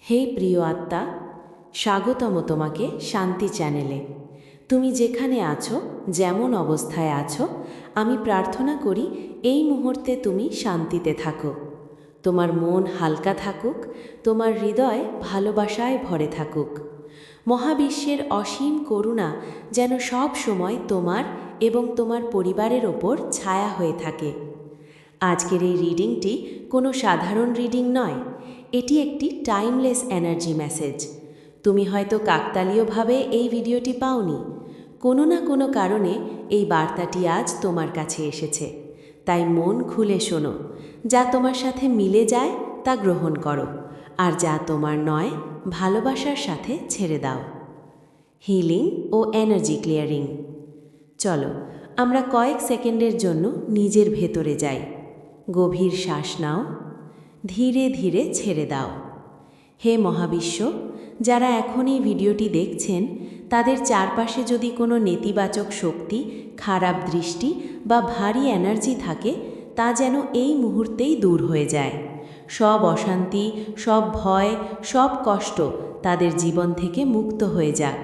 হে প্রিয় আত্মা, স্বাগতম তোমাকে শান্তি চ্যানেলে। তুমি যেখানে আছো, যেমন অবস্থায় আছো, আমি প্রার্থনা করি এই মুহূর্তে তুমি শান্তিতে থাকো। তোমার মন হালকা থাকুক, তোমার হৃদয় ভালোবাসায় ভরে থাকুক। মহাবিশ্বের অসীম করুণা যেন সব সময় তোমার এবং তোমার পরিবারের ওপর ছায়া হয়ে থাকে। আজকের এই রিডিংটি কোনো সাধারণ রিডিং নয়, এটি একটি টাইমলেস এনার্জি মেসেজ। তুমি হয়তো কাকতালীয়ভাবে এই ভিডিওটি পাওনি, কোনো না কোনো কারণে এই বার্তাটি আজ তোমার কাছে এসেছে। তাই মন খুলে শোনো, যা তোমার সাথে মিলে যায় তা গ্রহণ করো, আর যা তোমার নয় ভালোবাসার সাথে ছেড়ে দাও। হিলিং ও এনার্জি ক্লিয়ারিং। চলো আমরা কয়েক সেকেন্ডের জন্য নিজের ভেতরে যাই। গভীর শ্বাস নাও, ধীরে ধীরে ছেড়ে দাও। হে মহাবিশ্ব, যারা এখন এই ভিডিওটি দেখছেন, তাদের চারপাশে যদি কোনো নেতিবাচক শক্তি, খারাপ দৃষ্টি বা ভারী এনার্জি থাকে, তা যেন এই মুহূর্তেই দূর হয়ে যায়। সব অশান্তি, সব ভয়, সব কষ্ট তাদের জীবন থেকে মুক্ত হয়ে যাক।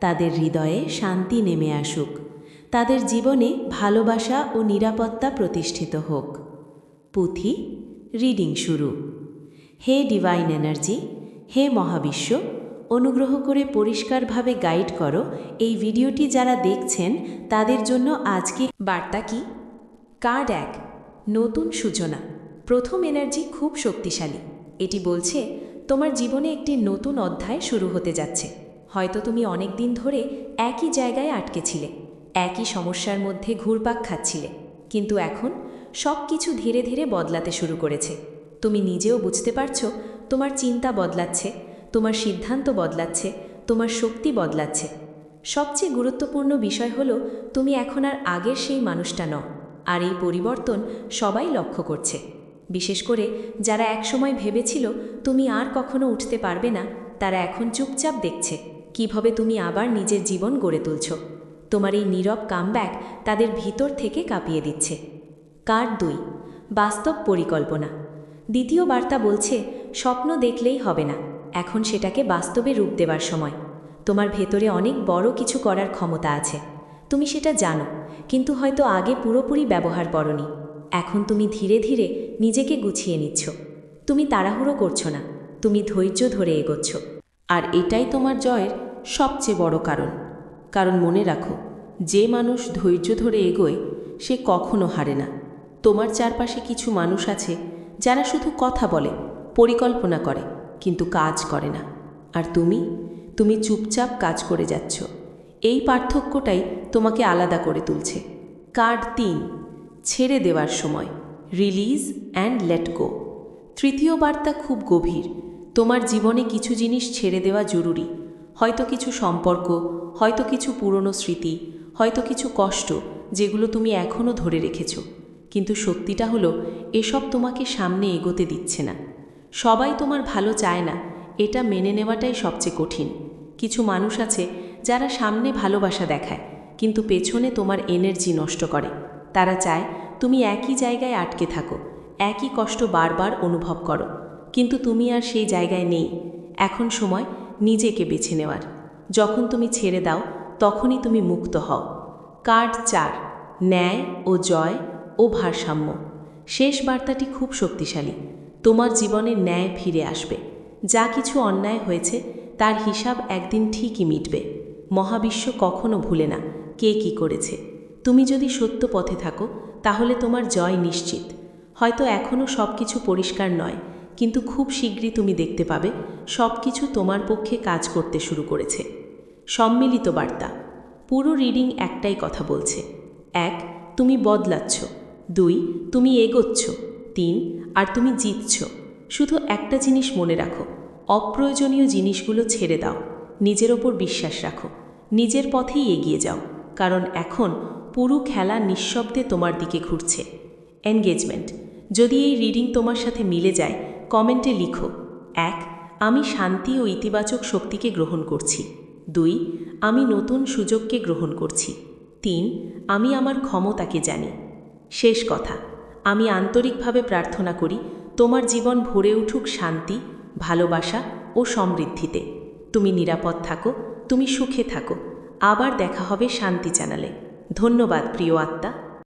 তাদের হৃদয়ে শান্তি নেমে আসুক। তাদের জীবনে ভালোবাসা ও নিরাপত্তা প্রতিষ্ঠিত হোক। পুঁথি রিডিং শুরু। হে ডিভাইন এনার্জি, হে মহাবিশ্ব, অনুগ্রহ করে পরিষ্কারভাবে গাইড করো এই ভিডিওটি যারা দেখছেন তাদের জন্য আজকে বার্তা কি। কার্ড 1, নতুন সূচনা। প্রথম এনার্জি খুব শক্তিশালী। এটি বলছে তোমার জীবনে একটি নতুন অধ্যায় শুরু হতে যাচ্ছে। হয়তো তুমি অনেক দিন ধরে একই জায়গায় আটকে ছিলে, একই সমস্যার মধ্যে ঘুরপাক খাচ্ছিলে, কিন্তু এখন সব কিছু ধীরে ধীরে বদলাতে শুরু করেছে। তুমি নিজেও বুঝতে পারছো, তোমার চিন্তা বদলাচ্ছে, তোমার সিদ্ধান্ত বদলাচ্ছে, তোমার শক্তি বদলাচ্ছে। সবচেয়ে গুরুত্বপূর্ণ বিষয় হলো তুমি এখন আর আগের সেই মানুষটা নও। আর এই পরিবর্তন সবাই লক্ষ্য করছে। বিশেষ করে যারা একসময় ভেবেছিল তুমি আর কখনো উঠতে পারবে না, তারা এখন চুপচাপ দেখছে কিভাবে তুমি আবার নিজের জীবন গড়ে তুলছ। তোমার এই নীরব কামব্যাক তাদের ভিতর থেকে কাঁপিয়ে দিচ্ছে। কার্ড 2, বাস্তব পরিকল্পনা। দ্বিতীয় বার্তা বলছে স্বপ্ন দেখলেই হবে না, এখন সেটাকে বাস্তবে রূপ দেবার সময়। তোমার ভেতরে অনেক বড় কিছু করার ক্ষমতা আছে, তুমি সেটা জানো, কিন্তু হয়তো আগে পুরোপুরি ব্যবহার করনি। এখন তুমি ধীরে ধীরে নিজেকে গুছিয়ে নিচ্ছ। তুমি তাড়াহুড়ো করছো না, তুমি ধৈর্য ধরে এগোচ্ছ। আর এটাই তোমার জয়ের সবচেয়ে বড় কারণ মনে রাখো, যে মানুষ ধৈর্য ধরে এগোয় সে কখনো হারে না। তোমার চারপাশে কিছু মানুষ আছে যারা শুধু কথা বলে, পরিকল্পনা করে, কিন্তু কাজ করে না। আর তুমি চুপচাপ কাজ করে যাচ্ছ। এই পার্থক্যটাই তোমাকে আলাদা করে তুলছে। কার্ড 3, ছেড়ে দেওয়ার সময়। Release and let go. তৃতীয় বার্তা খুব গভীর। তোমার জীবনে কিছু জিনিস ছেড়ে দেওয়া জরুরি। হয়তো কিছু সম্পর্ক, হয়তো কিছু পুরনো স্মৃতি, হয়তো কিছু কষ্ট যেগুলো তুমি এখনও ধরে রেখেছ। কিন্তু সত্যিটা হলো, এসব তোমাকে সামনে এগোতে দিচ্ছে না। সবাই তোমার ভালো চায় না, এটা মেনে নেওয়াটাই সবচেয়ে কঠিন। কিছু মানুষ আছে যারা সামনে ভালোবাসা দেখায়, কিন্তু পেছনে তোমার এনার্জি নষ্ট করে। তারা চায় তুমি একই জায়গায় আটকে থাকো, একই কষ্ট বারবার অনুভব করো, কিন্তু তুমি আর সেই জায়গায় নেই। এখন সময় নিজেকে বেছে নেওয়ার। যখন তুমি ছেড়ে দাও, তখনই তুমি মুক্ত হও। কার্ড 4, ন্যায় ও জয় ও ভারসাম্য। শেষ বার্তাটি খুব শক্তিশালী। তোমার জীবনে ন্যায় ফিরে আসবে। যা কিছু অন্যায় হয়েছে তার হিসাব একদিন ঠিকই মিটবে। মহাবিশ্ব কখনো ভুলে না কে কি করেছে। তুমি যদি সত্য পথে থাকো তাহলে তোমার জয় নিশ্চিত। হয়তো এখনও সব কিছু পরিষ্কার নয়, কিন্তু খুব শীঘ্রই তুমি দেখতে পাবে সব কিছু তোমার পক্ষে কাজ করতে শুরু করেছে। সম্মিলিত বার্তা। পুরো রিডিং একটাই কথা বলছে। 1, তুমি বদলাচ্ছ। 2, তুমি এগোচ্ছ। 3, আর তুমি জিতছ। শুধু একটা জিনিস মনে রাখো, অপ্রয়োজনীয় জিনিসগুলো ছেড়ে দাও। নিজের ওপর বিশ্বাস রাখো, নিজের পথেই এগিয়ে যাও, কারণ এখন পুরো খেলা নিঃশব্দে তোমার দিকে ঘুরছে। এনগেজমেন্ট। যদি এই রিডিং তোমার সাথে মিলে যায়, কমেন্টে লিখো 1, আমি শান্তি ও ইতিবাচক শক্তিকে গ্রহণ করছি। 2, আমি নতুন সুযোগকে গ্রহণ করছি। 3, আমি আমার ক্ষমতাকে জানি। শেষ কথা, আমি আন্তরিকভাবে প্রার্থনা করি তোমার জীবন ভরে উঠুক শান্তি, ভালোবাসা ও সমৃদ্ধিতে। তুমি নিরাপদ থাকো, তুমি সুখে থাকো। আবার দেখা হবে শান্তি চ্যানেলে। ধন্যবাদ প্রিয় আত্মা।